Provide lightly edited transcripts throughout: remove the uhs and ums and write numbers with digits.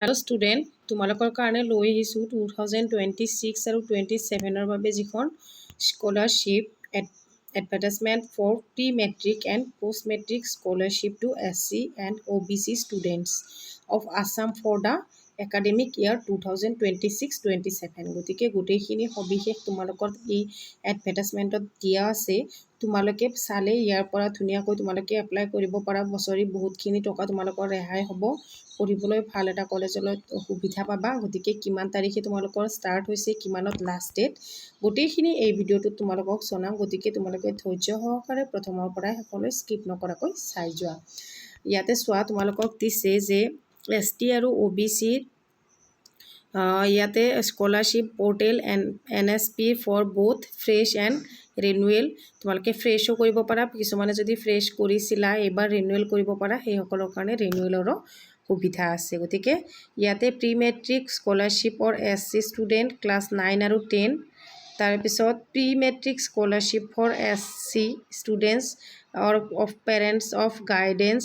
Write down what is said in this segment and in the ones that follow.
Hello student, তোমালোকৰ কাৰণে লৈ আহিছোঁ 2026 আৰু 27 বাবে যিখন scholarship advertisement for pre matric and post matric scholarship to SC and OBC students of Assam for the academic year 2026-27 গতিকে গোটেইখিনি সবিশেষ তোমালোকৰ এই এডভাৰটাইজমেণ্টত দিয়া আছে। তোমালোকে চালে ইয়াৰ পৰা ধুনীয়াকৈ তোমালোকে এপ্লাই কৰিব পাৰা। বছৰি বহুতখিনি টকা তোমালোকৰ ৰেহাই হ'ব। পঢ়িবলৈ ভাল এটা কলেজলৈ সুবিধা পাবা। গতিকে কিমান তাৰিখে তোমালোকৰ ষ্টাৰ্ট হৈছে, কিমানত লাষ্ট ডেট, গোটেইখিনি এই ভিডিঅ'টোত তোমালোকক জনাম। গতিকে তোমালোকে ধৈৰ্য সহকাৰে প্ৰথমৰ পৰাই সকলোৱে স্কিপ নকৰাকৈ চাই যোৱা। ইয়াতে চোৱা তোমালোকক দিছে যে ST আৰু OBC ইয়াতে scholarship portal NSP for both fresh and renewal. তোমালোকে ফ্ৰেছো কৰিব পাৰা, কিছুমানে যদি ফ্ৰেছ কৰিছিলা এইবাৰ ৰিনুৱেল কৰিব পাৰা, সেইসকলৰ কাৰণে ৰিনুৱেলৰো সুবিধা আছে। গতিকে ইয়াতে প্ৰি মেট্ৰিক স্কলাৰশ্বিপৰ SC ষ্টুডেণ্ট ক্লাছ 9 আৰু 10, তাৰপিছত pre matric scholarship for SC students of parents of guidance,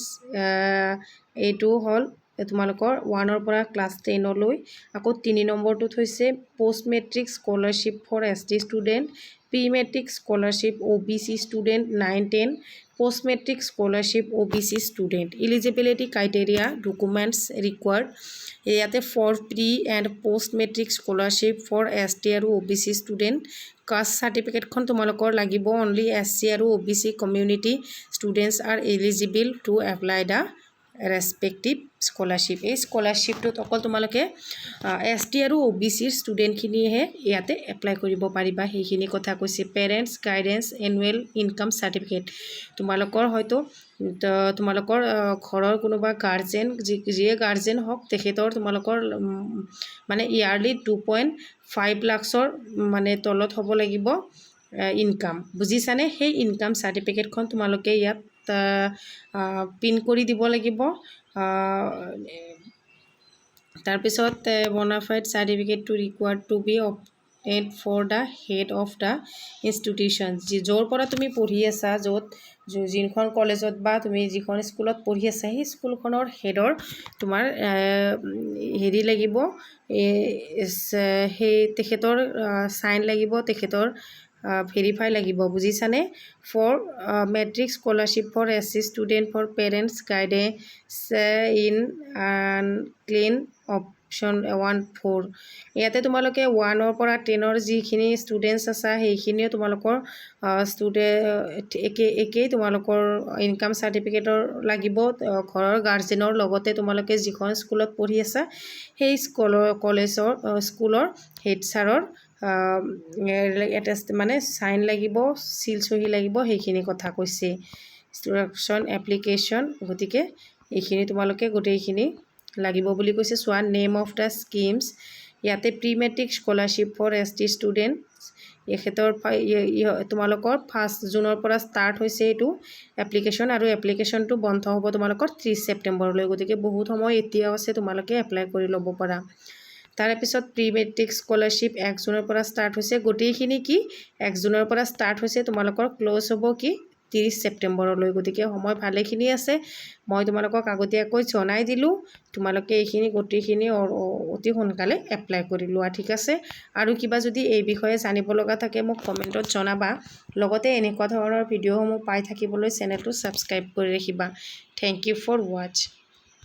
এইটো হ'ল তোমালোকৰ 1ৰ পৰা ক্লাছ 10লৈ। আকৌ 3 নম্বৰটোত হৈছে post matric scholarship for ST student, pre matric scholarship OBC student 9-10, post matric scholarship OBC student. Eligibility criteria, documents required. ইয়াতে for pre and post matric scholarship for ST আৰু OBC student caste চাৰ্টিফিকেটখন তোমালোকৰ লাগিব। Only SC আৰু OBC community students are eligible to apply the respective scholarship. এই স্কলাৰশ্বিপটোত অকল তোমালোকে ST আৰু OBC ষ্টুডেণ্টখিনিয়েহে ইয়াতে এপ্লাই কৰিব পাৰিবা, সেইখিনি কথা কৈছে। Parents guidance annual income certificate, তোমালোকৰ হয়তো তোমালোকৰ ঘৰৰ কোনোবা গাৰ্জেন, যিয়ে গাৰ্জেন হওক, তেখেতৰ তোমালোকৰ মানে ইয়াৰলি 2.5 লাখৰ মানে তলত হ'ব লাগিব ইনকাম, বুজিছানে? সেই ইনকাম চাৰ্টিফিকেটখন তোমালোকে ইয়াত পিন কৰি দিব লাগিব। তাৰপিছত বনাফাইড চাৰ্টিফিকেটটো required to be obtained for the head of the institution. য'ৰ পৰা তুমি পঢ়ি আছা, যিখন কলেজত বা তুমি যিখন স্কুলত পঢ়ি আছা, সেই স্কুলখনৰ হেডৰ তোমাৰ হেৰি লাগিব, সেই তেখেতৰ চাইন লাগিব, তেখেতৰ ভেৰিফাই লাগিব, বুজিছানে? For matric scholarship for SC student for parents guidance in clean option 1-4। ইয়াতে তোমালোকে 1ৰ পৰা 10ৰ যিখিনি ষ্টুডেণ্টছ আছা, সেইখিনিও তোমালোকৰ একেই তোমালোকৰ ইনকাম চাৰ্টিফিকেটৰ লাগিব। ঘৰৰ গাৰ্জেনৰ লগতে তোমালোকে যিখন স্কুলত পঢ়ি আছা, সেই স্কুলৰ হেড ছাৰৰ মানে চাইন লাগিব, চিল চহী লাগিব, সেইখিনি কথা কৈছে। ইনষ্ট্ৰাকশ্যন এপ্লিকেশ্যন, গতিকে এইখিনি তোমালোকে গোটেইখিনি লাগিব বুলি কৈছে। চোৱা নেম অফ দ্য স্কিমছ, ইয়াতে pre matric scholarship for ST student, এখেতৰ তোমালোকৰ 1 জুনৰ পৰা ষ্টাৰ্ট হৈছে এইটো এপ্লিকেশ্যন, আৰু এপ্লিকেশ্যনটো বন্ধ হ'ব তোমালোকৰ 30 ছেপ্টেম্বৰলৈ। গতিকে বহুত সময় এতিয়াও আছে, তোমালোকে এপ্লাই কৰি ল'ব পাৰা। তাৰপিছত প্ৰি মেট্ৰিক স্কলাৰশ্বিপ 1 জুনৰ পৰা ষ্টাৰ্ট হৈছে। গোটেইখিনি কি 1 জুনৰ পৰা ষ্টাৰ্ট হৈছে, তোমালোকৰ ক্ল'জ হ'ব কি 30 ছেপ্টেম্বৰলৈ। গতিকে সময় ভালেখিনি আছে, মই তোমালোকক আগতীয়াকৈ জনাই দিলোঁ। তোমালোকে এইখিনি গোটেইখিনি অতি সোনকালে এপ্লাই কৰি লোৱা, ঠিক আছে? আৰু কিবা যদি এই বিষয়ে জানিব লগা থাকে মোক কমেণ্টত জনাবা। লগতে এনেকুৱা ধৰণৰ ভিডিঅ'সমূহ পাই থাকিবলৈ চেনেলটো ছাবস্ক্ৰাইব কৰি ৰাখিবা। Thank you for watch.